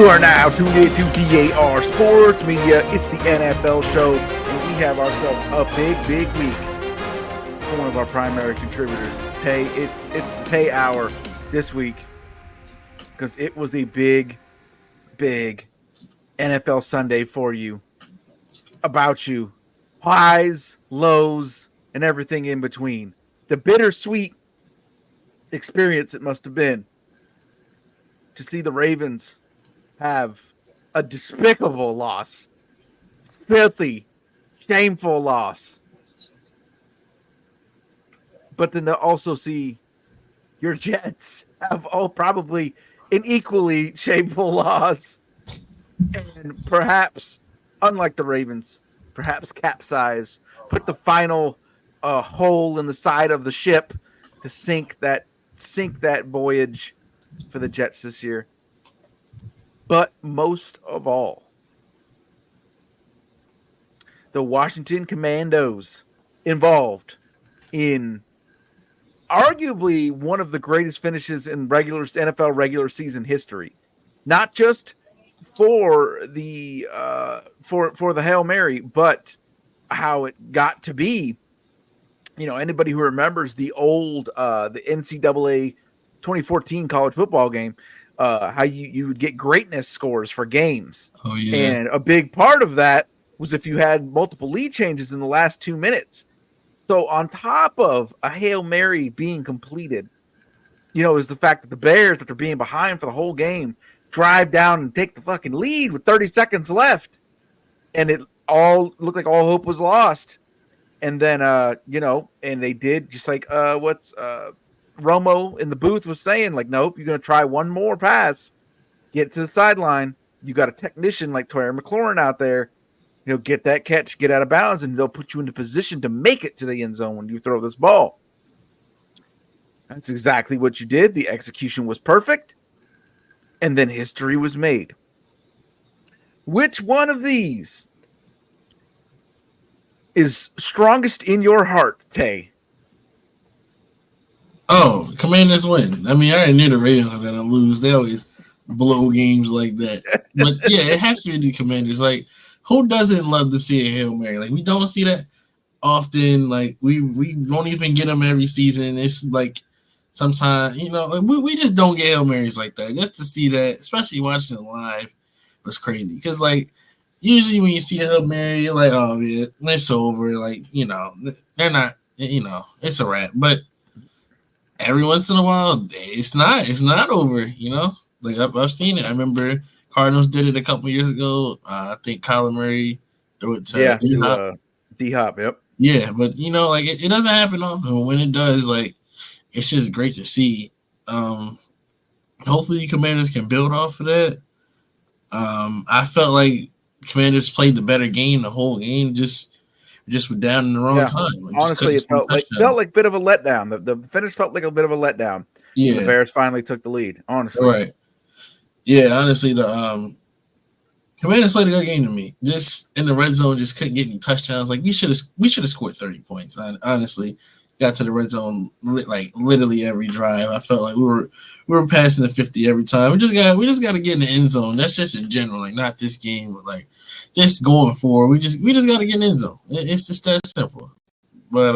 are now tuned in to DAR Sports Media. It's the NFL show, and we have ourselves a big week for one of our primary contributors. Tay, it's the Tay Hour this week because it was a big NFL Sunday for you, about you, highs, lows, and everything in between. The bittersweet experience it must have been to see the Ravens have a despicable loss, filthy, shameful loss. But then to also see your Jets have probably an equally shameful loss. And perhaps, unlike the Ravens, perhaps capsize, put the final hole in the side of the ship to sink that voyage for the Jets this year. But most of all, the Washington Commandos involved in arguably one of the greatest finishes in NFL regular season history. Not just for the for the Hail Mary, but how it got to be. You know, anybody who remembers the old the NCAA 2014 college football game, how you would get greatness scores for games. Oh, yeah. And a big part of that was if you had multiple lead changes in the last 2 minutes. So on top of a Hail Mary being completed, you know, is the fact that the Bears, after being behind for the whole game, drive down and take the fucking lead with 30 seconds left. And it all looked like all hope was lost. And then, you know, and they did just like what's Romo in the booth was saying, like, nope, you're going to try one more pass, get to the sideline. You got a technician like Terry McLaurin out there. He'll get that catch, get out of bounds, and they'll put you into position to make it to the end zone when you throw this ball. That's exactly what you did. The execution was perfect, and then history was made. Which one of these is strongest in your heart, Tay? Oh, Commanders win. I mean, I already knew the Ravens were going to lose. They always blow games like that. But, yeah, it has to be the Commanders. Like, who doesn't love to see a Hail Mary? Like, we don't see that often. Like, we don't even get them every season. It's like sometimes, you know, like we just don't get Hail Marys like that. Just to see that, especially watching it live, was crazy. Because, like, usually when you see a Hail Mary, you're like, oh, yeah, it's over. Like, you know, they're not, you know, it's a wrap. But every once in a while, it's not over, you know? Like, I've seen it. I remember Cardinals did it a couple years ago. I think Kyler Murray threw it to D-Hop, yep. Yeah, but, you know, like, it doesn't happen often. When it does, like, it's just great to see. Hopefully Commanders can build off of that. I felt like Commanders played the better game the whole game, just were down in the wrong time. Like, honestly, it felt like a bit of a letdown. The finish felt like a bit of a letdown. Yeah. The Bears finally took the lead, honestly. Right. Yeah, honestly, the Commanders played a good game to me. Just in the red zone, just couldn't get any touchdowns. Like, we should have scored 30 points. Honestly, got to the red zone like literally every drive. I felt like we were passing the 50 every time. We just got to get in the end zone. That's just in general, like not this game, but like just going forward. We just got to get in the end zone. It's just that simple. But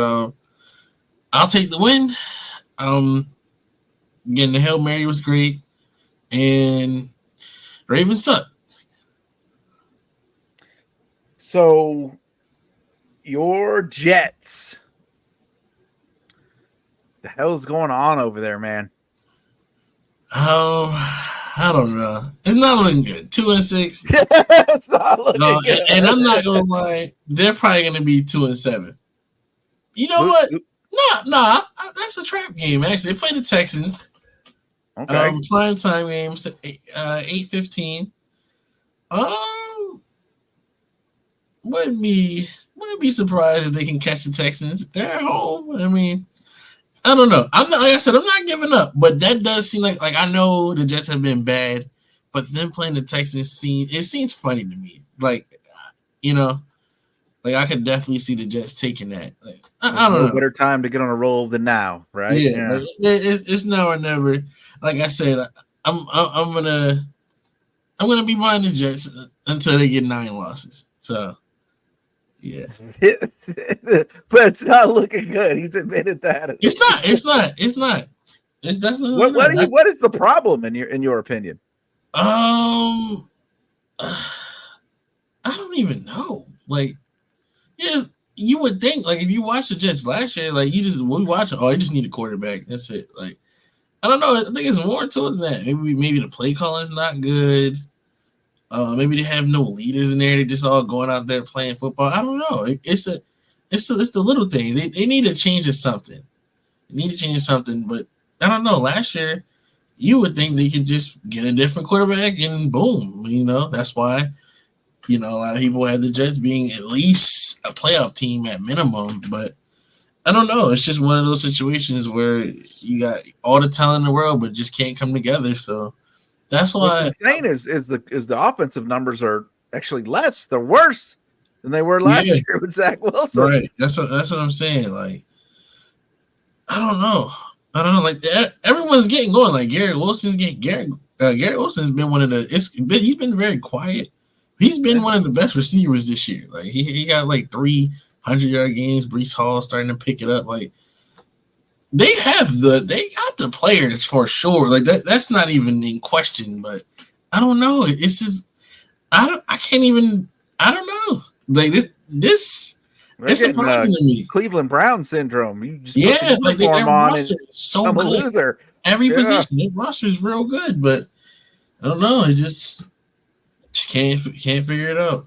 I'll take the win. Getting the Hail Mary was great. And Ravens suck. So your Jets, the hell is going on over there, man? Oh, I don't know. It's not looking good. 2-6. It's not looking good. And I'm not gonna lie, they're probably gonna be 2-7. You know what? No, that's a trap game. Actually, they play the Texans. Okay. Prime time games, 8:15. Wouldn't be surprised if they can catch the Texans. They're at home. I mean, I don't know. I'm not, like I said, I'm not giving up, but that does seem like I know the Jets have been bad, but them playing the Texans seems funny to me. Like, you know, like I could definitely see the Jets taking that. Like, I don't know. Better time to get on a roll than now, right? Yeah. Like, it's now or never. Like I said, I'm gonna I'm gonna be behind the Jets until they get 9 losses. So, yeah, But it's not looking good. He's admitted that. it's not. It's not. It's not. It's definitely not. What is the problem in your opinion? I don't even know. Like, yeah, you would think like if you watch the Jets last year, like we watch it. Oh, you just need a quarterback. That's it. Like, I don't know. I think it's more to it than that. Maybe the play calling is not good. Maybe they have no leaders in there. They're just all going out there playing football. I don't know. It's the little things. They need to change something. They need to change something. But I don't know. Last year, you would think they could just get a different quarterback and boom. That's why. A lot of people had the Jets being at least a playoff team at minimum. But I don't know. It's just one of those situations where you got all the talent in the world, but just can't come together. So. That's why what's insane is the offensive numbers are actually less. They're worse than they were last year with Zach Wilson. Right. That's what I'm saying. Like, I don't know. Like everyone's getting going. Like Garrett Wilson's Garrett Wilson's been one of the. He's been very quiet. He's been one of the best receivers this year. Like he got like 300-yard games. Brees Hall starting to pick it up. Like. They got the players for sure. Like that's not even in question. But I don't know. It's just I don't know. Like this it's surprising to me. Cleveland Brown syndrome. You just put the uniform on and so good. Loser. Every position, their roster is real good, but I don't know. I just can't figure it out.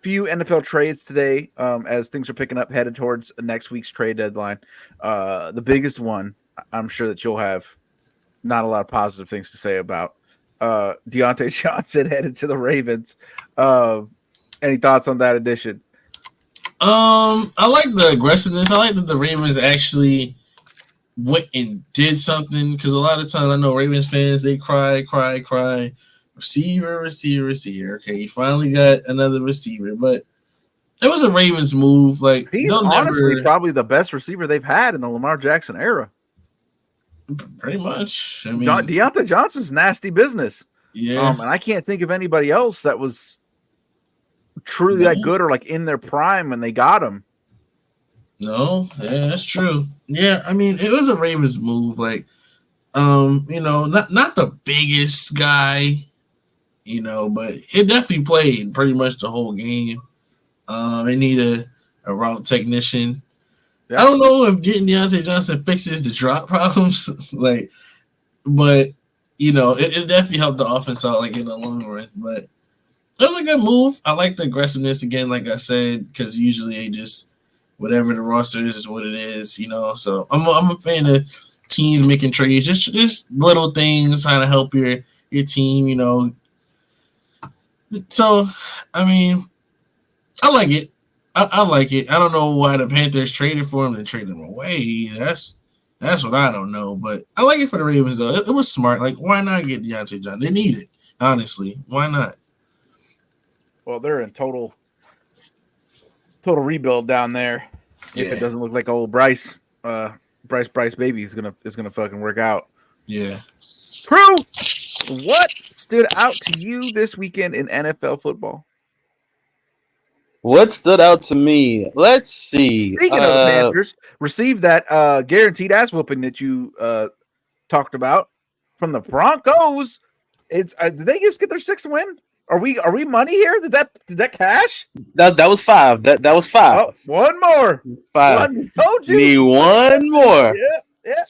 Few NFL trades today as things are picking up headed towards next week's trade deadline. The biggest one, I'm sure that you'll have not a lot of positive things to say about. Deontay Johnson headed to the Ravens. Any thoughts on that addition? I like the aggressiveness. I like that the Ravens actually went and did something because a lot of times I know Ravens fans, they cry. Receiver. Okay, you finally got another receiver, but it was a Ravens move. Like he's honestly probably the best receiver they've had in the Lamar Jackson era. Pretty much. I mean, Deontay Johnson's nasty business. Yeah, and I can't think of anybody else that was truly that good or like in their prime when they got him. No, yeah, that's true. Yeah, I mean, it was a Ravens move. Like, not the biggest guy. But he definitely played pretty much the whole game. They need a route technician. Yeah. I don't know if getting Deontay Johnson fixes the drop problems, but it definitely helped the offense out, like in the long run. But it was a good move. I like the aggressiveness again, like I said, because usually they just whatever the roster is what it is, So I'm a fan of teams making trades, just little things trying to help your team, So, I mean, I like it. I like it. I don't know why the Panthers traded for him and traded him away. That's what I don't know. But I like it for the Ravens, though. It was smart. Like, why not get Deontay Johnson? They need it, honestly. Why not? Well, they're in total rebuild down there. Yeah. If it doesn't look like old Bryce baby is gonna fucking work out. Yeah. True. What stood out to you this weekend in NFL football? What stood out to me? Let's see. Speaking of the Panthers, received that guaranteed ass whooping that you talked about from the Broncos. It's did they just get their 6th win? Are we money here? Did that cash? That was 5. That was 5. Oh, one more. 5. Told you. Need one more. Yeah.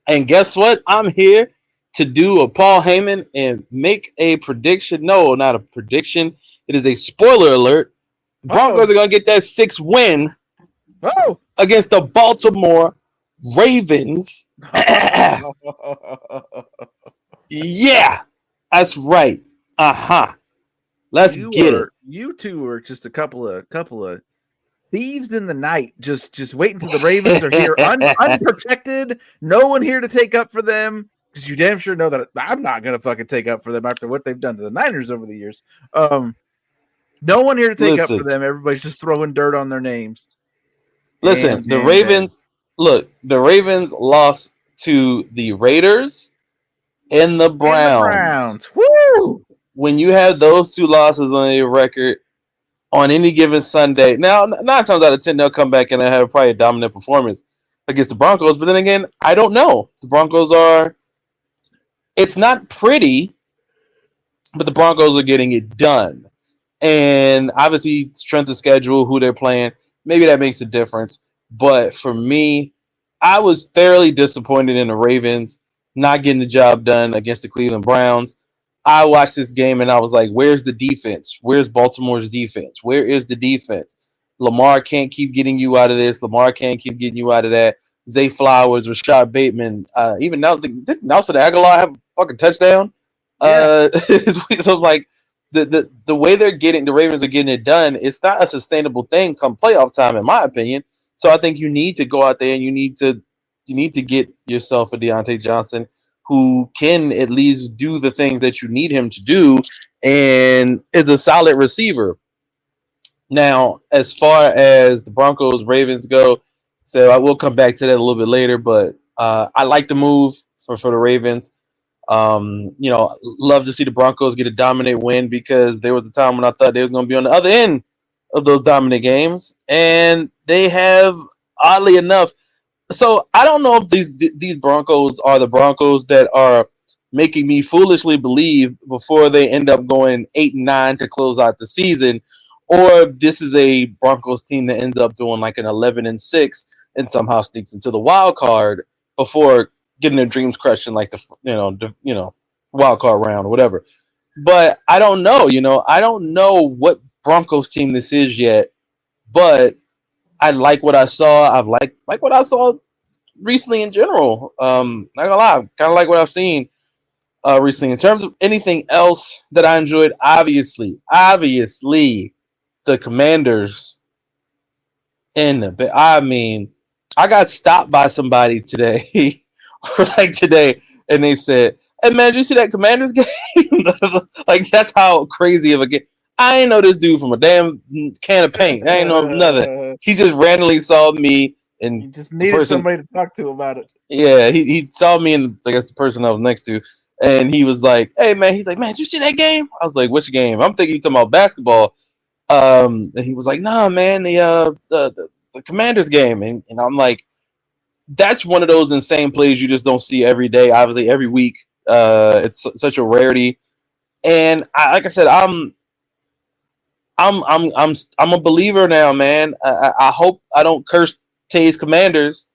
And guess what? I'm here to do a Paul Heyman and make a prediction. No, not a prediction. It is a spoiler alert. Broncos are going to get that 6th win against the Baltimore Ravens. Yeah, that's right. Let's get it. You two are just a couple of thieves in the night, just waiting till the Ravens are here unprotected. No one here to take up for them. Because you damn sure know that I'm not going to fucking take up for them after what they've done to the Niners over the years. No one here to take up for them. Everybody's just throwing dirt on their names. Listen, the Ravens lost to the Raiders and the Browns. Woo! when you have those two losses on your record on any given Sunday, now 9 times out of 10 they'll come back and have probably a dominant performance against the Broncos. But then again, I don't know. The Broncos are. It's not pretty, but the Broncos are getting it done. And obviously, strength of schedule, who they're playing, maybe that makes a difference. But for me, I was thoroughly disappointed in the Ravens not getting the job done against the Cleveland Browns. I watched this game and I was like, where's the defense? Where's Baltimore's defense? Where is the defense? Lamar can't keep getting you out of this. Lamar can't keep getting you out of that. Zay Flowers, Rashad Bateman, even now, did Nelson Aguilar have a fucking touchdown? Yeah. So like the way they're getting the Ravens are getting it done, it's not a sustainable thing come playoff time, in my opinion. So I think you need to go out there and you need to get yourself a Deontay Johnson who can at least do the things that you need him to do and is a solid receiver. Now, as far as the Broncos Ravens go, so I will come back to that a little bit later, but I like the move for the Ravens. Love to see the Broncos get a dominant win because there was a time when I thought they was going to be on the other end of those dominant games, and they have, oddly enough. So I don't know if these Broncos are the Broncos that are making me foolishly believe before they end up going 8-9 to close out the season, or if this is a Broncos team that ends up doing like an 11-6 and somehow sneaks into the wild card before getting their dreams crushed in like the wild card round or whatever. But I don't know. I don't know what Broncos team this is yet. But I like what I saw. I've like what I saw recently in general. Not gonna lie, kind of like what I've seen recently. In terms of anything else that I enjoyed, obviously, the Commanders. I got stopped by somebody today, and they said, "Hey man, did you see that Commanders game?" Like that's how crazy of a game. I ain't know this dude from a damn can of paint. I ain't know nothing. He just randomly saw me and You just the needed person. somebody to talk to about it. Yeah, he saw me and I guess the person I was next to, and he was like, "Hey man," he's like, "Man, did you see that game?" I was like, "Which game?" I'm thinking you talking about basketball. And he was like, "Nah, man, the Commanders game," and I'm like, "That's one of those insane plays you just don't see every day. Obviously, every week. It's such a rarity." And like I said, I'm a believer now, man. I hope I don't curse Tay's Commanders,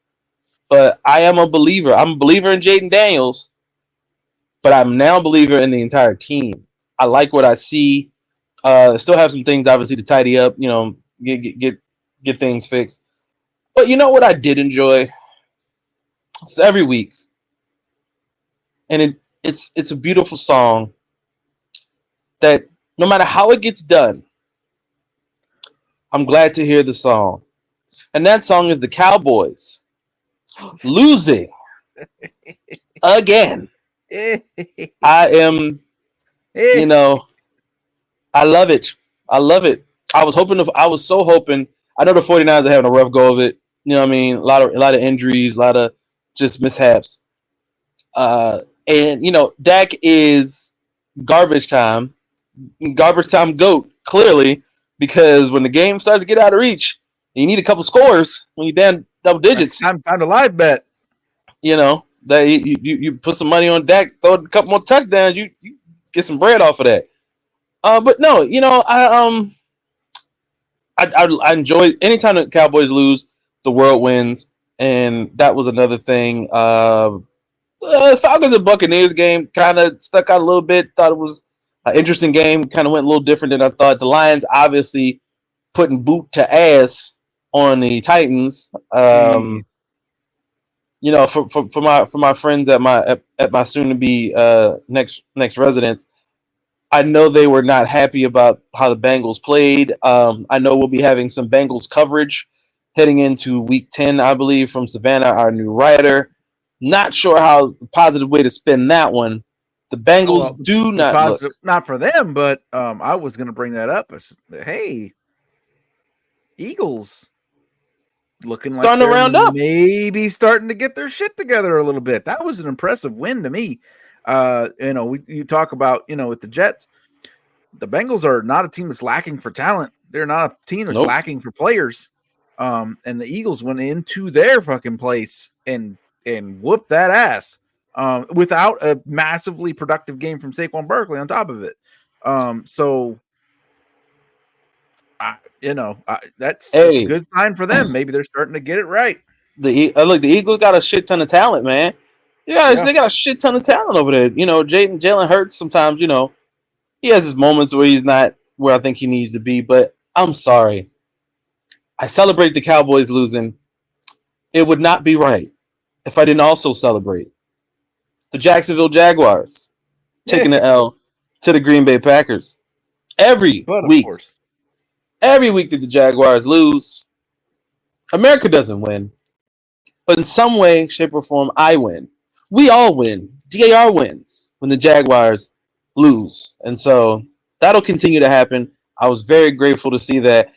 but I am a believer. I'm a believer in Jaden Daniels, but I'm now a believer in the entire team. I like what I see. Still have some things obviously to tidy up. Get things fixed. But you know what I did enjoy? It's every week, and it's a beautiful song that no matter how it gets done, I'm glad to hear the song. And that song is the Cowboys losing again. I am, I love it. I love it. I was so hoping. I know the 49ers are having a rough go of it. You know what I mean? A lot of injuries, a lot of just mishaps. And Dak is garbage time goat, clearly, because when the game starts to get out of reach, you need a couple scores when you're down double digits. Time to live bet. That you put some money on Dak, throw a couple more touchdowns, you get some bread off of that. But no, I enjoy anytime the Cowboys lose, the world wins, and that was another thing. Falcons and Buccaneers game kind of stuck out a little bit. Thought it was an interesting game. Kind of went a little different than I thought. The Lions obviously putting boot to ass on the Titans. For my friends at my soon to be next residence, I know they were not happy about how the Bengals played. I know we'll be having some Bengals coverage heading into Week 10, I believe, from Savannah, our new writer. Not sure how positive way to spin that one. The Bengals do not positive, look. not for them, but I was going to bring that up. Hey, Eagles looking Starting like to they're round up. maybe starting to get their shit together a little bit. That was an impressive win to me. You talk about with the Jets. the Bengals are not a team that's lacking for talent. They're not a team that's lacking for players. And the Eagles went into their fucking place and whooped that ass without a massively productive game from Saquon Barkley on top of it. So that's a good sign for them. Maybe they're starting to get it right. The Eagles got a shit ton of talent, man. They got a shit ton of talent over there. Jalen Hurts sometimes, he has his moments where he's not where I think he needs to be. But I'm sorry, I celebrate the Cowboys losing. It would not be right if I didn't also celebrate the Jacksonville Jaguars taking the L to the Green Bay Packers. Every week that the Jaguars lose, America doesn't win. But in some way, shape, or form, I win. We all win. DAR wins when the Jaguars lose. And so that'll continue to happen. I was very grateful to see that.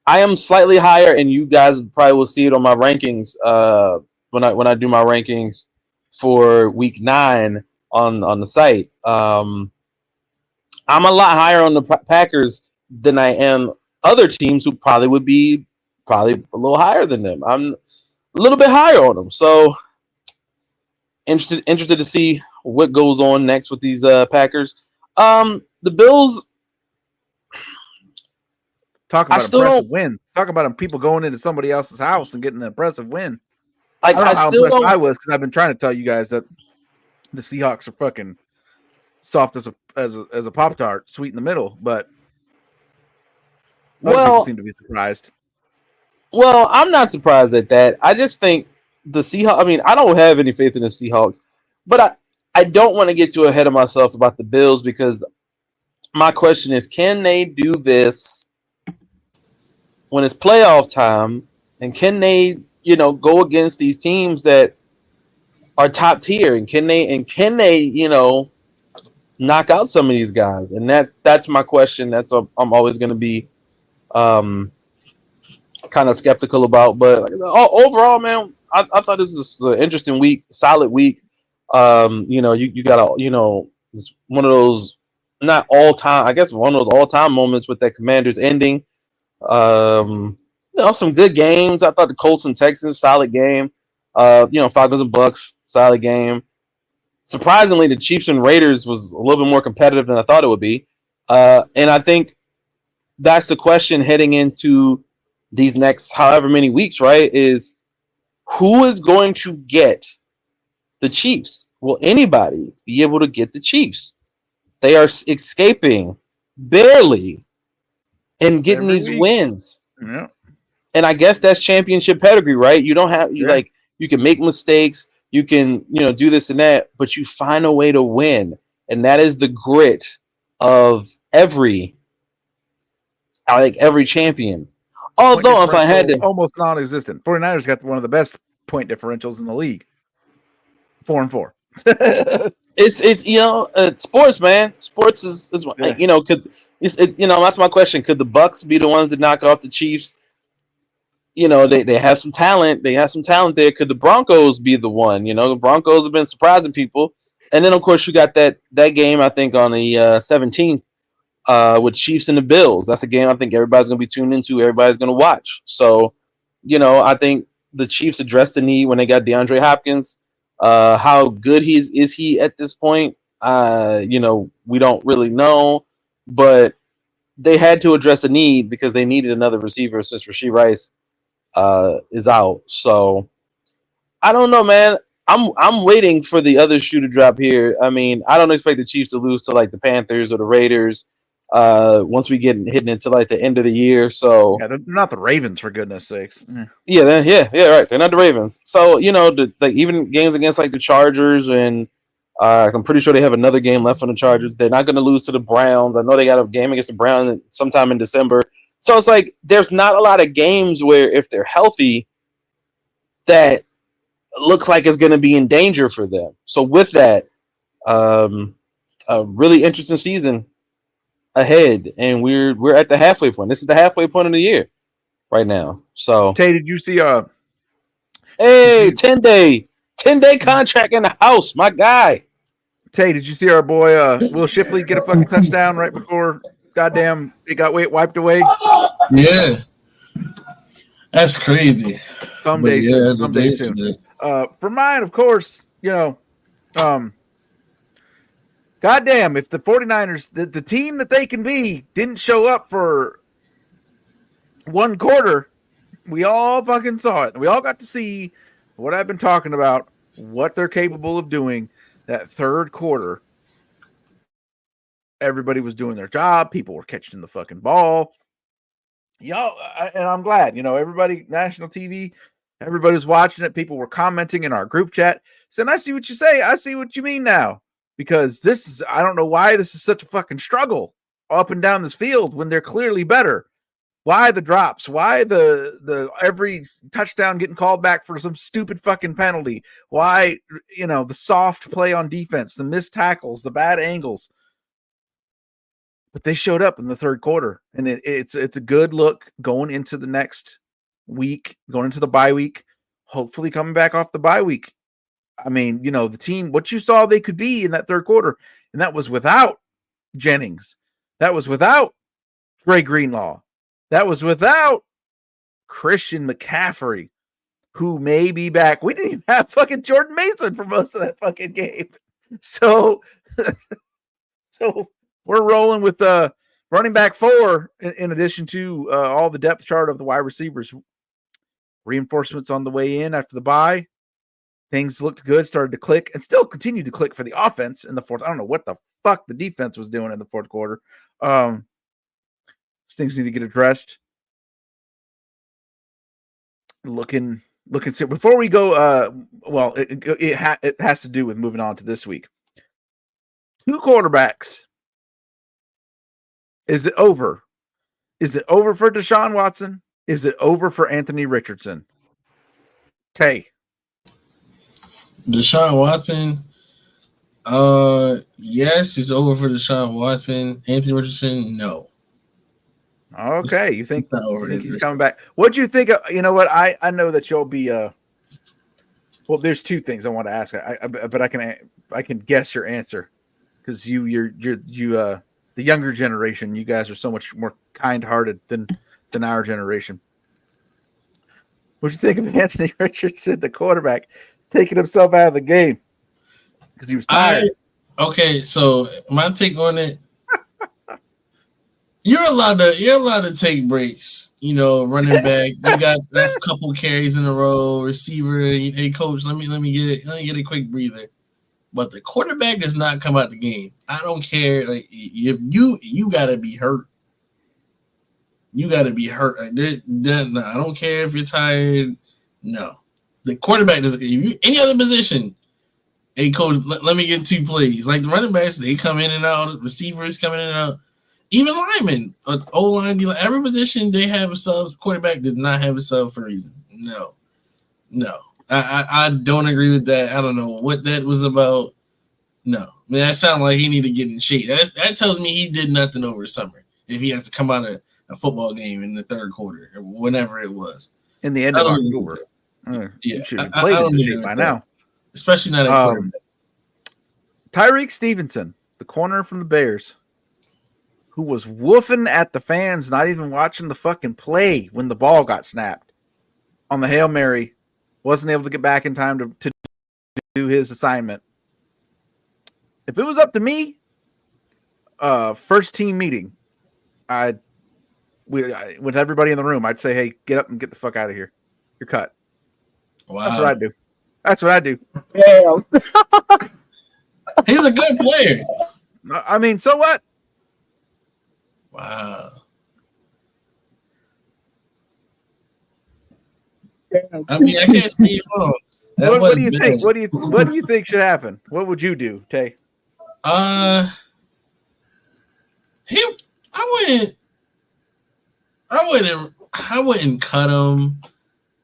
I am slightly higher, and you guys probably will see it on my rankings when I do my rankings for week 9 on the site. I'm a lot higher on the Packers than I am other teams who probably would be a little higher than them. I'm a little bit higher on them. So interested to see what goes on next with these Packers. The Bills. Talk about impressive wins. Talk about people going into somebody else's house and getting an impressive win. I don't know how impressed I was because I've been trying to tell you guys that the Seahawks are fucking soft as a Pop-Tart, sweet in the middle, but people seem to be surprised. Well, I'm not surprised at that. I just think the Seahawks. I mean, I don't have any faith in the Seahawks, but I don't want to get too ahead of myself about the Bills because my question is, can they do this when it's playoff time, and can they, go against these teams that are top tier, and can they, knock out some of these guys? And that's my question. That's what I'm always going to be kind of skeptical about. But overall, man, I thought this was an interesting week, solid week. You got it's one of those not all time, I guess one of those all time moments with that Commanders ending. Some good games. I thought the Colts and Texans, solid game. Falcons and Bucks, solid game. Surprisingly, the Chiefs and Raiders was a little bit more competitive than I thought it would be. And I think that's the question heading into these next however many weeks, right? Is who is going to get the Chiefs? Will anybody be able to get the Chiefs? They are escaping barely and getting these wins. Yeah. And I guess that's championship pedigree, right? You don't have you can make mistakes, you can, do this and that, but you find a way to win. And that is the grit of every champion. Although if I had to almost non-existent. 49ers got one of the best point differentials in the league. 4-4. It's sports, man. Sports is that's my question. Could the Bucks be the ones that knock off the Chiefs? They have some talent. They have some talent there. Could the Broncos be the one? The Broncos have been surprising people. And then of course you got that game I think on the 17th with Chiefs and the Bills. That's a game I think everybody's going to be tuned into. Everybody's going to watch. So, I think the Chiefs addressed the need when they got DeAndre Hopkins. How good is he at this point? We don't really know, but they had to address a need because they needed another receiver since Rashee Rice is out. So I don't know, man. I'm waiting for the other shoe to drop here. I mean, I don't expect the Chiefs to lose to like the Panthers or the Raiders once we get hitting into like the end of the year. So they're not the Ravens, for goodness sakes. Yeah, right. They're not the Ravens. So even games against like the Chargers and I'm pretty sure they have another game left on the Chargers. They're not going to lose to the Browns. I know they got a game against the Browns sometime in December. So it's like there's not a lot of games where if they're healthy, that looks like it's going to be in danger for them. So with that, a really interesting season ahead, and we're at the halfway point. This is the halfway point of the year right now. So Tay, did you see 10-day contract in the house, my guy. Tay, did you see our boy Will Shipley get a fucking touchdown right before goddamn, it got wiped away. Yeah, that's crazy. Someday soon. For mine, of course, goddamn, if the 49ers, the team that they can be, didn't show up for one quarter, we all fucking saw it. We all got to see what I've been talking about, what they're capable of doing. That third quarter, everybody was doing their job. People were catching the fucking ball. Y'all, and I'm glad, everybody, national TV, everybody's watching it. People were commenting in our group chat saying, I see what you say. I see what you mean now. Because I don't know why this is such a fucking struggle up and down this field when they're clearly better. Why the drops? Why the every touchdown getting called back for some stupid fucking penalty? Why, the soft play on defense, the missed tackles, the bad angles? But they showed up in the third quarter, and it's a good look going into the next week, going into the bye week, hopefully coming back off the bye week. I mean, the team, what you saw they could be in that third quarter, and that was without Jennings. That was without Dre Greenlaw. That was without Christian McCaffrey, who may be back. We didn't even have fucking Jordan Mason for most of that fucking game. So we're rolling with running back 4 in addition to all the depth chart of the wide receivers. Reinforcements on the way in after the bye. Things looked good, started to click, and still continued to click for the offense in the fourth. I don't know what the fuck the defense was doing in the fourth quarter. Things need to get addressed. Looking. Before we go, it has to do with moving on to this week. 2 quarterbacks. Is it over? Is it over for Deshaun Watson? Is it over for Anthony Richardson? Tay. Deshaun Watson, yes, it's over for Deshaun Watson. Anthony Richardson, no. Okay, you think he's coming back? What do you think? You know what? I know that you'll be. Well, there's 2 things I want to ask. But I can guess your answer because you're the younger generation. You guys are so much more kind-hearted than our generation. What do you think of Anthony Richardson, the quarterback, taking himself out of the game because he was tired? Okay, so my take on it, you're allowed to take breaks. Running back, you got that couple carries in a row. Receiver, hey coach, let me get a quick breather. But the quarterback does not come out the game. I don't care. Like if you gotta be hurt. You gotta be hurt. No, I don't care if you're tired. No. The quarterback doesn't. If you any other position, hey coach, let me get 2 plays. Like the running backs, they come in and out. Receivers coming in and out. Even linemen, O-line, every position they have a sub. Quarterback does not have a sub for a reason. No. I don't agree with that. I don't know what that was about. No, I mean that sounds like he need to get in shape. That tells me he did nothing over the summer. If he has to come out of a football game in the third quarter or whenever it was, in the end of October. Yeah, should have played in shape by now. Especially not at quarterback. Tyreek Stevenson, the corner from the Bears, who was woofing at the fans, not even watching the fucking play when the ball got snapped on the Hail Mary, wasn't able to get back in time to do his assignment. If it was up to me, first team meeting, with everybody in the room, I'd say, hey, get up and get the fuck out of here. You're cut. Wow. That's what I do. Damn. He's a good player. I mean, so what? Wow. Damn. I mean, I can't see you wrong. What do you think? What do you think should happen? What would you do, Tay? I wouldn't cut him.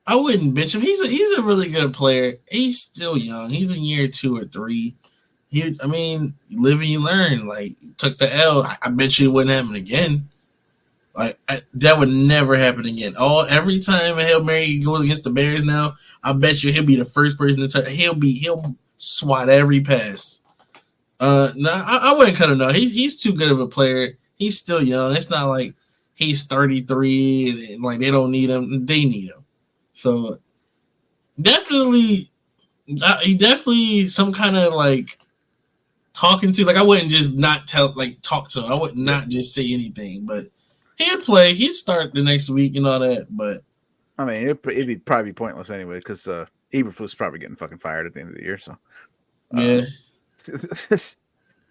I wouldn't bench him. He's a really good player. He's still young. He's in year 2 or 3. You live and you learn. Like, took the L. I bet you it wouldn't happen again. Like that would never happen again. Every time a Hail Mary goes against the Bears now, I bet you he'll be the first person to touch. He'll swat every pass. No, I wouldn't cut him. No, he's too good of a player. He's still young. It's not like he's 33 and like they don't need him. They need him. So definitely, he definitely some kind of like talking to. Like I wouldn't just not talk to him. I would not just say anything. But he'd play. He'd start the next week and all that. But I mean, it'd probably be pointless anyway because Eberflus probably getting fucking fired at the end of the year. So yeah.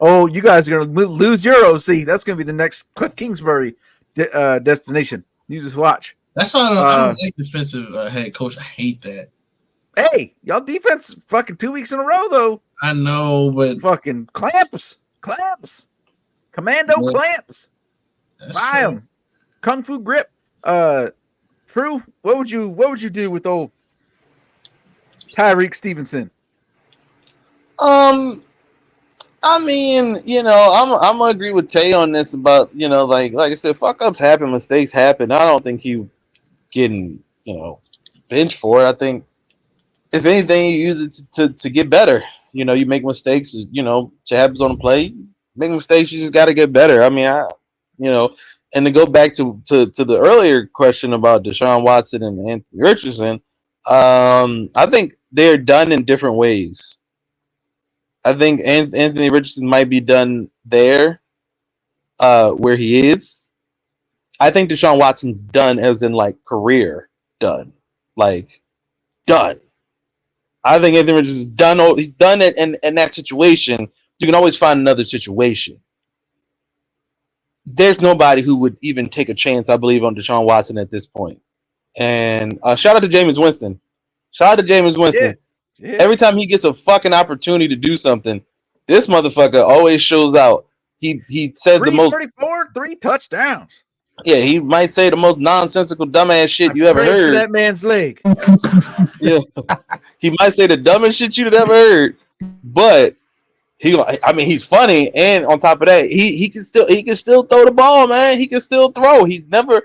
Oh, you guys are gonna lose your OC. That's gonna be the next Cliff Kingsbury destination. You just watch. That's why I don't like defensive head coach. I hate that. Hey, y'all defense fucking 2 weeks in a row though. I know, but fucking clamps, Commando clamps. Buy them. Kung Fu grip. True. What would you do with old Tyreek Stevenson? I mean, I'm gonna agree with Tay on this about, like I said, fuck ups happen, mistakes happen. I don't think he getting, benched for it. I think if anything, you use it to get better. You make mistakes, shit happens on the play. Make mistakes, you just gotta get better. I mean, and to go back to the earlier question about Deshaun Watson and Anthony Richardson, I think they're done in different ways. I think Anthony Richardson might be done there, where he is. I think Deshaun Watson's done as in like career done, like done. I think Anthony Richardson's done. He's done it in that situation. You can always find another situation. There's nobody who would even take a chance, I believe, on Deshaun Watson at this point. And shout out to Jameis Winston. Yeah. Every time he gets a fucking opportunity to do something, this motherfucker always shows out. He says the most 34, 3 touchdowns. Yeah, he might say the most nonsensical, dumbass shit you ever heard. That man's leg. Yeah, he might say the dumbest shit you'd ever heard, but he's funny, and on top of that, he can still throw the ball, man. He can still throw. He's never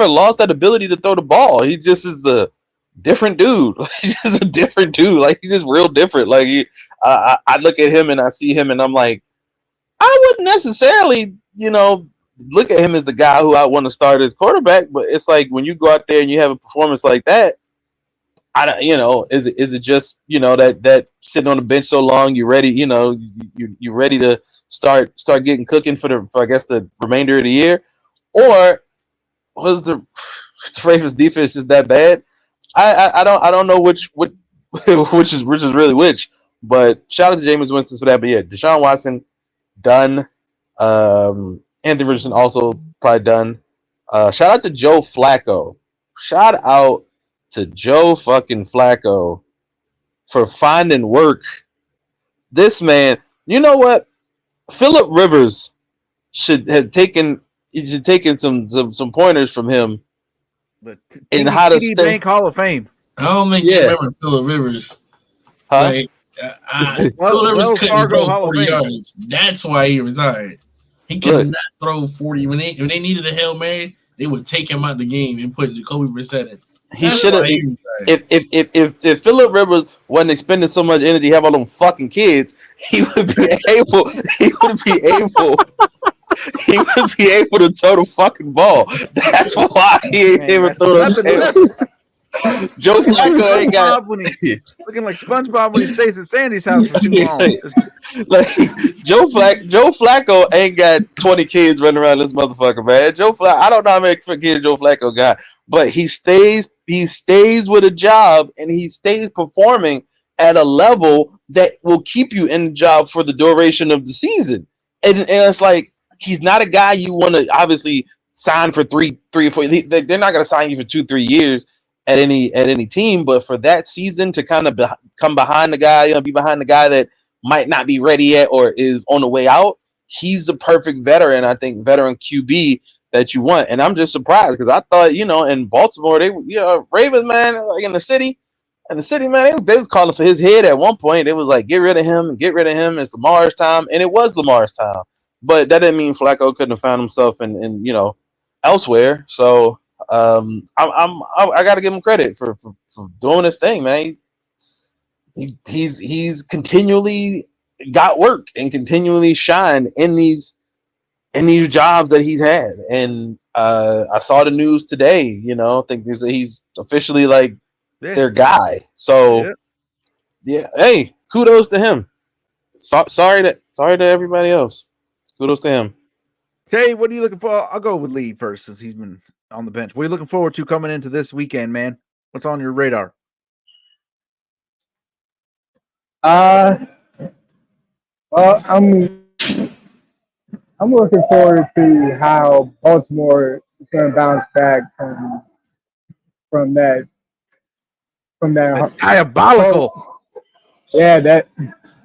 lost that ability to throw the ball. He just is a different dude. He's just a different dude. Like he's just real different. Like I look at him and I see him and I'm like, I wouldn't necessarily, look at him as the guy who I want to start as quarterback. But it's like when you go out there and you have a performance like that, I don't, is it just, that sitting on the bench so long, you're ready, you're ready to start getting cooking for I guess the remainder of the year, or was the Ravens defense just that bad? I don't know which is really which, but shout out to Jameis Winston for that. But yeah, Deshaun Watson done. Anthony Richardson also probably done. Shout out to Joe Flacco. Shout out to Joe fucking Flacco for finding work. This man, you know what? Phillip Rivers should have taken some pointers from him in how to stay. Bank Hall of Fame. I don't think you remember Phillip Rivers. Huh? Like, Phillip Rivers couldn't throw 40 yards. That's why he retired. He could not throw 40. When they needed a Hail Mary, they would take him out the game and put Jacoby Brissett in. He should have. If Phillip Rivers wasn't expending so much energy, have all them fucking kids, he would be able. He would be able to throw the fucking ball. That's why he ain't able to throw the Joe Flacco ain't got looking like SpongeBob when he stays at Sandy's house for too long. Like Joe Flacco ain't got 20 kids running around this motherfucker, man. I don't know how many kids Joe Flacco got, but he stays with a job and he stays performing at a level that will keep you in the job for the duration of the season. And it's like he's not a guy you want to obviously sign for three or four. They're not going to sign you for 2-3 years at any team, but for that season to kind of come behind the guy, be behind the guy that might not be ready yet or is on the way out, he's the perfect veteran. I think veteran QB that you want, and I'm just surprised because I thought in Baltimore Ravens, man, like in the city, man, they was calling for his head at one point. It was like get rid of him. It's Lamar's time, and it was Lamar's time, but that didn't mean Flacco couldn't have found himself in elsewhere. So. I got to give him credit for doing this thing, man. He's continually got work and continually shined in these in these jobs that he's had. And I saw the news today. I think he's officially like Yeah. their guy. So yeah, hey, kudos to him. Sorry to everybody else. Kudos to him. Tay, what are you looking for? I'll go with Lee first since he's been on the bench. What are you looking forward to coming into this weekend, man? What's on your radar? Well, I'm looking forward to how Baltimore is going to bounce back from that The oh, diabolical. yeah,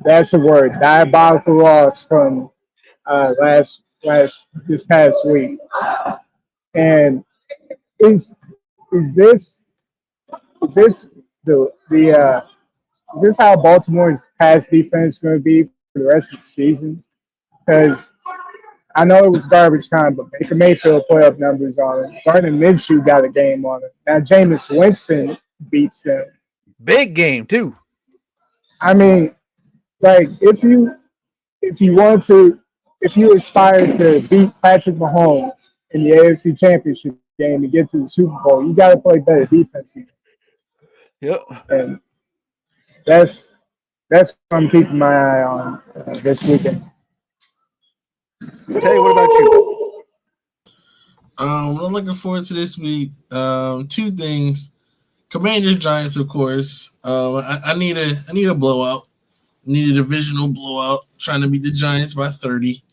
that's a word, diabolical loss from last this past week. And is is this is this the is this how Baltimore's pass defense is going to be for the rest of the season? Because I know it was garbage time, but Baker Mayfield put up numbers on it. Gardner Minshew got a game on it. Now Jameis Winston beats them. Big game, too. I mean, like if you want to if you aspire to beat Patrick Mahomes in the AFC Championship game and get to the Super Bowl, you got to play better defense. Yep. And that's what I'm keeping my eye on this weekend. Tay, what about you? What I'm looking forward to this week. Two things. Commanders Giants, of course. I need a blowout. I need a divisional blowout. Trying to beat the Giants by 30.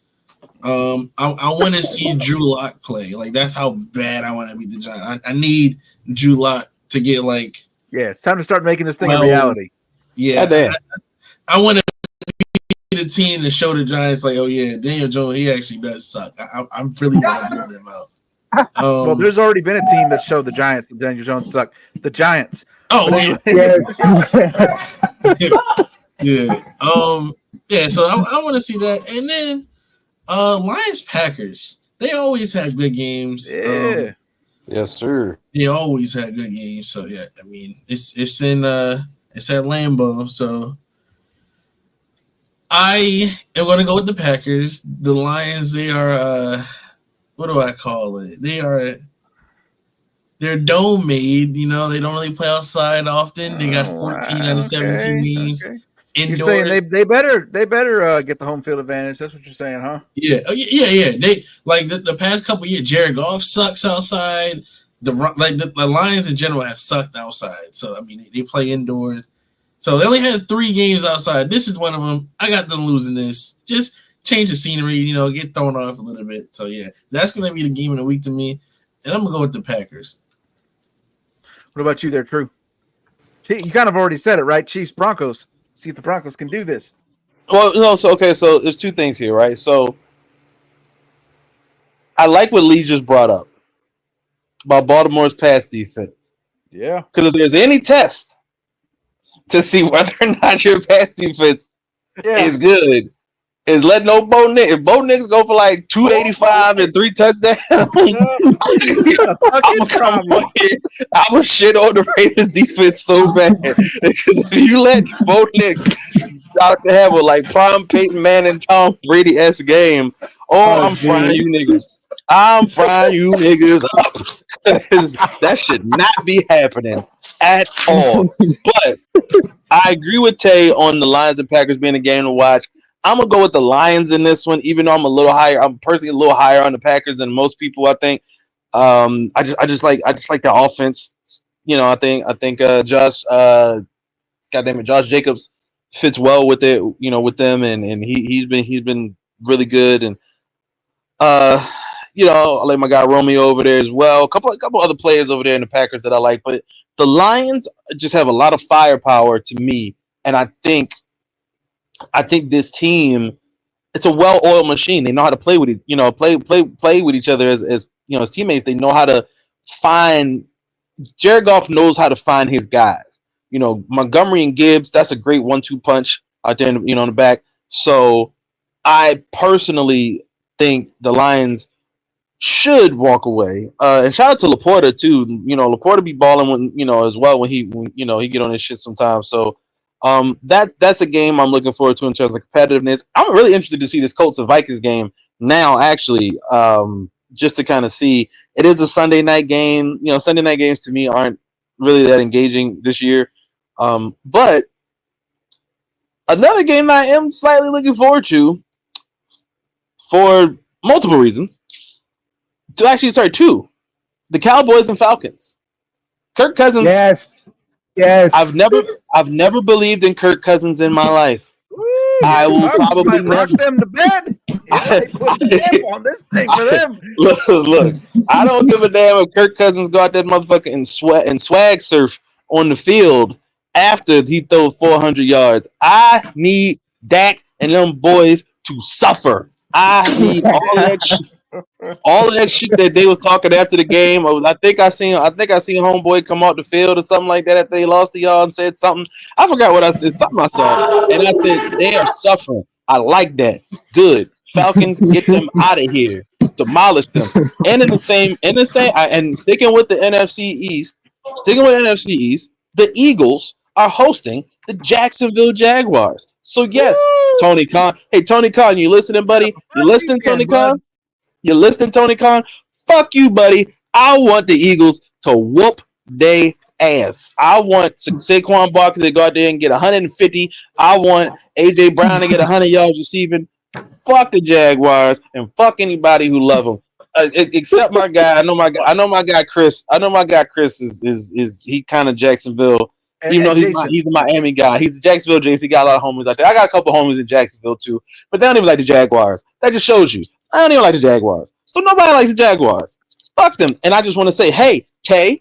I want to see Drew Lock play. Like that's how bad I want to beat the Giants. I need Drew Lock to get like. Yeah, it's time to start making this thing a reality. Yeah, Goddamn. I want to be the team to show the Giants like, oh yeah, Daniel Jones, he actually does suck. I really want to blow them out. Well, there's already been a team that showed the Giants that Daniel Jones suck. The Giants. Oh, But yeah. Yes. Yeah. Yeah. So I want to see that, and then Lions Packers. They always have good games. Yeah. Yes, sir. They always have good games. So yeah, I mean it's at Lambeau. So I am going to go with the Packers. The Lions. They are what do I call it? They're dome made. They don't really play outside often. They got 14 out of 17 games. Okay. Indoors. You're saying they better get the home field advantage. That's what you're saying, huh? Yeah. Yeah. They like the past couple of years. Jared Goff sucks outside. The Lions in general have sucked outside. So I mean, they play indoors. So they only had 3 games outside. This is one of them. I got them losing this. Just change the scenery. Get thrown off a little bit. So yeah, that's gonna be the game of the week to me. And I'm gonna go with the Packers. What about you there, True? You kind of already said it, right? Chiefs, Broncos. See if the Broncos can do this. Well, no. So there's 2 things here, right? So I like what Lee just brought up about Baltimore's pass defense. Yeah. Because if there's any test to see whether or not your pass defense is good, is letting no Bo Nix. If Bo Nix go for like 285 and 3 touchdowns, I'm gonna shit on the Raiders defense so bad. Because if you let Bo Nix out to have a like prime Peyton Manning, Tom Brady-esque game, I'm frying you niggas. I'm frying you niggas up. That should not be happening at all. But I agree with Tay on the Lions and Packers being a game to watch. I'm gonna go with the Lions in this one, even though I'm a little higher. I'm personally a little higher on the Packers than most people. I think. I just like the offense. I think Josh, goddamn it, Josh Jacobs fits well with it. With them, and he's been really good. And I like my guy Romeo over there as well. A couple other players over there in the Packers that I like, but the Lions just have a lot of firepower to me, and I think this team, it's a well-oiled machine. They know how to play with it, play with each other as teammates. They know how to find. Jared Goff knows how to find his guys. Montgomery and Gibbs. That's a great 1-2 punch out there, in the back. So I personally think the Lions should walk away. And shout out to Laporta too. Laporta be balling when as well when he get on his shit sometimes. So. That's a game I'm looking forward to in terms of competitiveness. I'm really interested to see this Colts and Vikings game now, actually, just to kind of see. It is a Sunday night game. Sunday night games to me aren't really that engaging this year. But another game I am slightly looking forward to for multiple reasons. Two. The Cowboys and Falcons. Kirk Cousins. Yes. I've never believed in Kirk Cousins in my life. I will probably rock them to bed. It put a stamp on this thing for them. Look, I don't give a damn if Kirk Cousins go out that motherfucker and swag surf on the field after he throws 400 yards. I need Dak and them boys to suffer. I need all of that shit that they was talking after the game. I think I seen homeboy come out the field or something like that after they lost to y'all and said something. I forgot what I said. Something I saw, and I said they are suffering. I like that. Good. Falcons, get them out of here. Demolish them. And in the same, and sticking with the NFC East, the Eagles are hosting the Jacksonville Jaguars. So yes, Tony Khan. Hey, Tony Khan, you listening, buddy? You listening, Tony Khan? You listening, Tony Khan? Fuck you, buddy. I want the Eagles to whoop they ass. I want Saquon Barkley to go out there and get 150. I want AJ Brown to get 100 yards receiving. Fuck the Jaguars and fuck anybody who love them. Except my guy. I know my guy Chris. Is he kind of Jacksonville? Even though he's a Miami guy, he's a Jacksonville James. He got a lot of homies out there. I got a couple homies in Jacksonville too, but they don't even like the Jaguars. That just shows you. I don't even like the Jaguars. So nobody likes the Jaguars. Fuck them. And I just want to say, hey, Tay,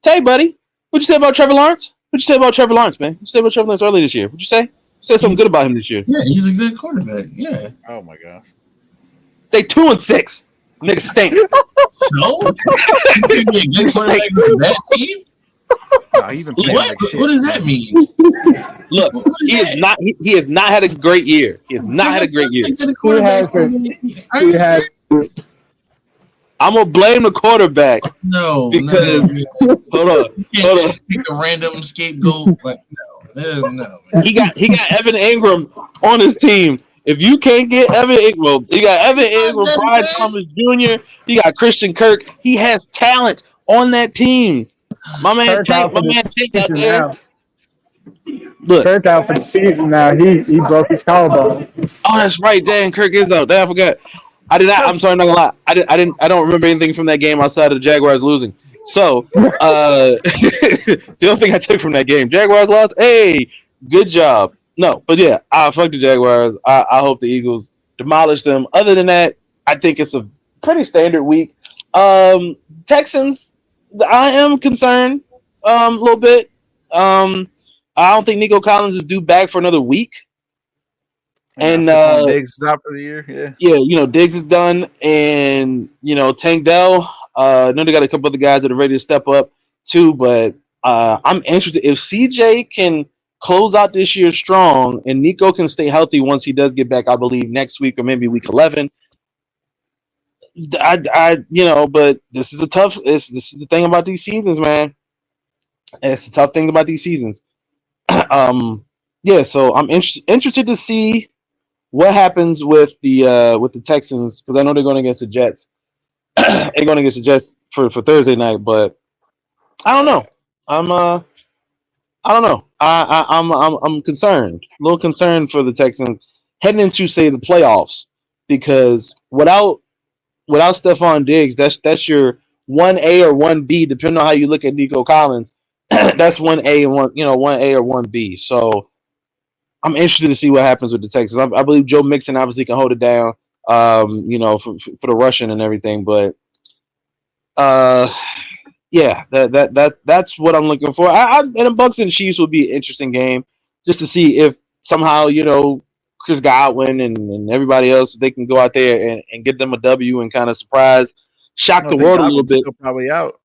buddy, what'd you say about Trevor Lawrence? What'd you say about Trevor Lawrence, man? What'd you say about Trevor Lawrence earlier this year? What'd you say? You said something good about him this year. Yeah, he's a good quarterback. Yeah. Oh my gosh. They 2-6. Niggas stink. So? You be a good quarterback for that team? Nah, what? What does that mean? Look, he has not had a great year. He has not had a great year. I'm gonna blame the quarterback. No, because hold on. Pick a random scapegoat. Like, no, man. He got Evan Ingram on his team. If you can't get Evan Ingram, you got Evan Ingram, Brian Thomas Jr., you got Christian Kirk. He has talent on that team. My man Tank out there. Look, Kirk out for the season now. He broke his collarbone. Oh, that's right. Damn, Kirk is out. Damn, I forgot. I'm sorry, I'm not gonna lie. I don't remember anything from that game outside of the Jaguars losing. So, the only thing I took from that game, Jaguars lost. Hey, good job. No, but yeah, fuck the Jaguars. I hope the Eagles demolish them. Other than that, I think it's a pretty standard week. Texans, I am concerned a little bit. I don't think Nico Collins is due back for another week. And Diggs is out for the year. Yeah, Diggs is done, and Tank Dell. I know they got a couple other guys that are ready to step up too, but I'm interested if CJ can close out this year strong, and Nico can stay healthy once he does get back. I believe next week or maybe week 11. But this is this is the thing about these seasons, man. It's the tough thing about these seasons. So I'm interested to see what happens with the Texans, because I know they're going against the Jets. They're going against the Jets for Thursday night, but I don't know. I don't know. I'm concerned, a little concerned for the Texans heading into, say, the playoffs, because without Stephon Diggs, that's your 1A or 1B, depending on how you look at Nico Collins. That's 1A and 1A or 1B. So I'm interested to see what happens with the Texans. I believe Joe Mixon obviously can hold it down, for the rushing and everything. But that's what I'm looking for. And the Bucks and Chiefs will be an interesting game, just to see if somehow Chris Godwin and everybody else, they can go out there and get them a W and kind of shock the world a little bit. Still probably out.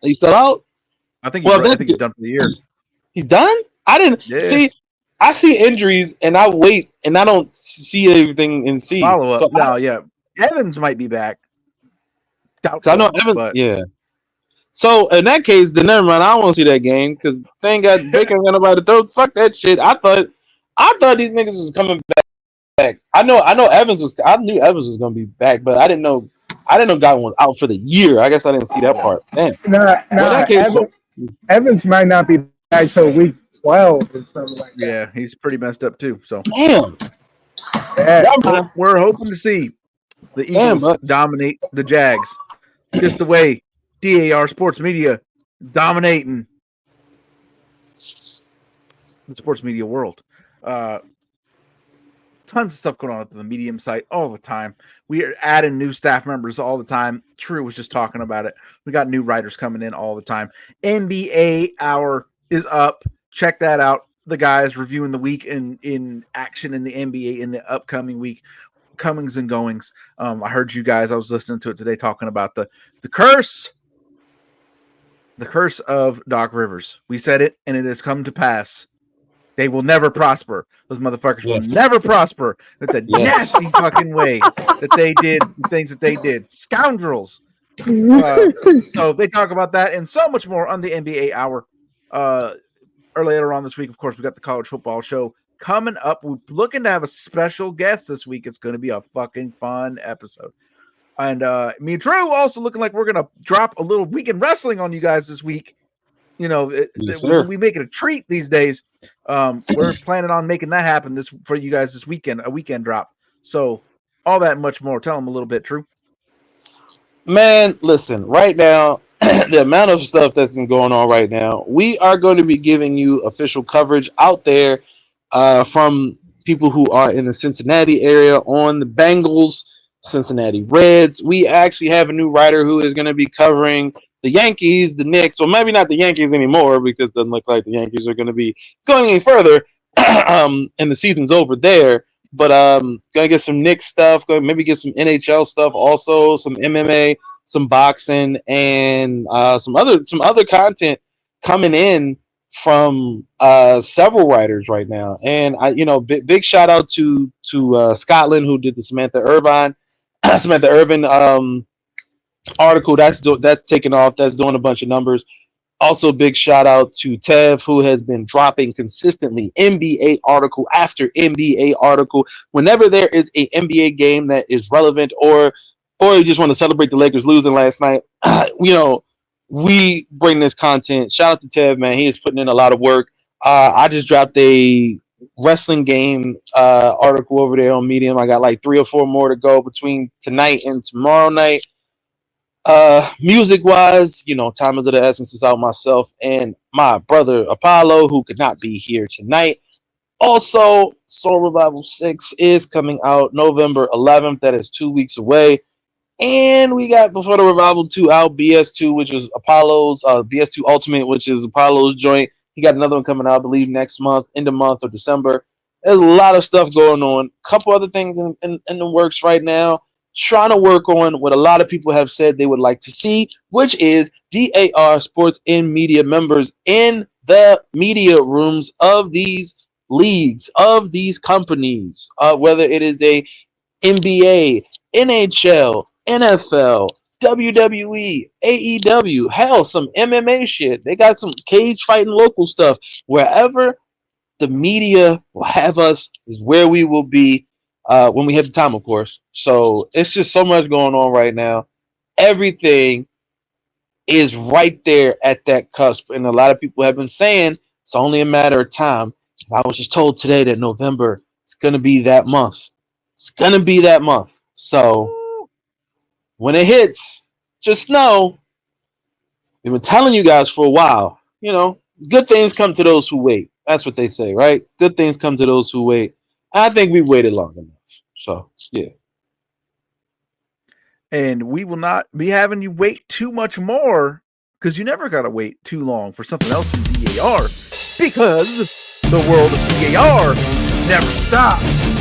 He's still out? I think he's done for the year. He's done? I didn't see. I see injuries and I wait and I don't see everything and see follow up. So Evans might be back. Doubtful, I know Evans. Yeah. So in that case, then never mind. I don't want to see that game because they ain't got nobody to throw. Fuck that shit. I thought these niggas was coming back back. I knew Evans was going to be back, but I didn't know Godwin was out for the year. I guess I didn't see that part. Damn. Nah, Well, in that case, Evans might not be back till week 12 or something like that. Yeah, he's pretty messed up too. So damn. Yeah. Yeah, man. we're hoping to see the Damn, Eagles but dominate the Jags, just the way DAR Sports Media dominating the sports media world. Tons of stuff going on at the Medium site all the time. We are adding new staff members all the time. True was just talking about it. We got new writers coming in all the time. NBA Hour is up. Check that out. The guys reviewing the week in action in the NBA in the upcoming week. Comings and goings. I heard you guys. I was listening to it today talking about the curse of Doc Rivers. We said it, and it has come to pass. They will never prosper. Those motherfuckers will never prosper with the nasty fucking way that they did the things that they did. Scoundrels. So they talk about that and so much more on the NBA Hour. Later on this week, of course, we got the college football show coming up. We're looking to have a special guest this week. It's going to be a fucking fun episode. And me and Drew also looking like we're going to drop a little weekend wrestling on you guys this week. You know, we make it a treat these days. We're planning on making that happen for you guys this weekend, a weekend drop. So all that and much more. Tell them a little bit, Drew. Man, listen, right now, the amount of stuff that's been going on right now, we are going to be giving you official coverage out there from people who are in the Cincinnati area on the Bengals, Cincinnati Reds. We actually have a new writer who is going to be covering the Yankees, the Knicks. Well, maybe not the Yankees anymore because it doesn't look like the Yankees are going to be going any further and the season's over there. But gonna get some Knicks stuff, maybe get some NHL stuff, also some MMA, some boxing, and some other content coming in from several writers right now. And big shout out to Scotland, who did the Samantha Irvin article that's taken off, that's doing a bunch of numbers. Also, big shout out to Tev, who has been dropping consistently NBA article after NBA article. Whenever there is a NBA game that is relevant, or you just want to celebrate the Lakers losing last night, we bring this content. Shout out to Tev, man. He is putting in a lot of work. I just dropped a wrestling game article over there on Medium. I got like 3 or 4 more to go between tonight and tomorrow night. Music wise, time is of the essence. Is out myself and my brother Apollo, who could not be here tonight. Also, Soul Revival 6 is coming out November 11th. That is 2 weeks away. And we got Before the Revival 2 out, BS2, which is Apollo's BS2 Ultimate, which is Apollo's joint. He got another one coming out, I believe, next month, in the month of December. There's a lot of stuff going on. A couple other things in the works right now. Trying to work on what a lot of people have said they would like to see, which is DAR Sports and Media members in the media rooms of these leagues, of these companies, whether it is a NBA, NHL, NFL, WWE, AEW, hell, some MMA shit. They got some cage fighting local stuff. Wherever the media will have us is where we will be. When we have the time, of course. So it's just so much going on right now. Everything is right there at that cusp. And a lot of people have been saying it's only a matter of time. I was just told today that November is going to be that month. It's going to be that month. So when it hits, just know, we've been telling you guys for a while, good things come to those who wait. That's what they say, right? Good things come to those who wait. I think we've waited long enough. So, yeah. And we will not be having you wait too much more, because you never got to wait too long for something else from DAR, because the world of DAR never stops.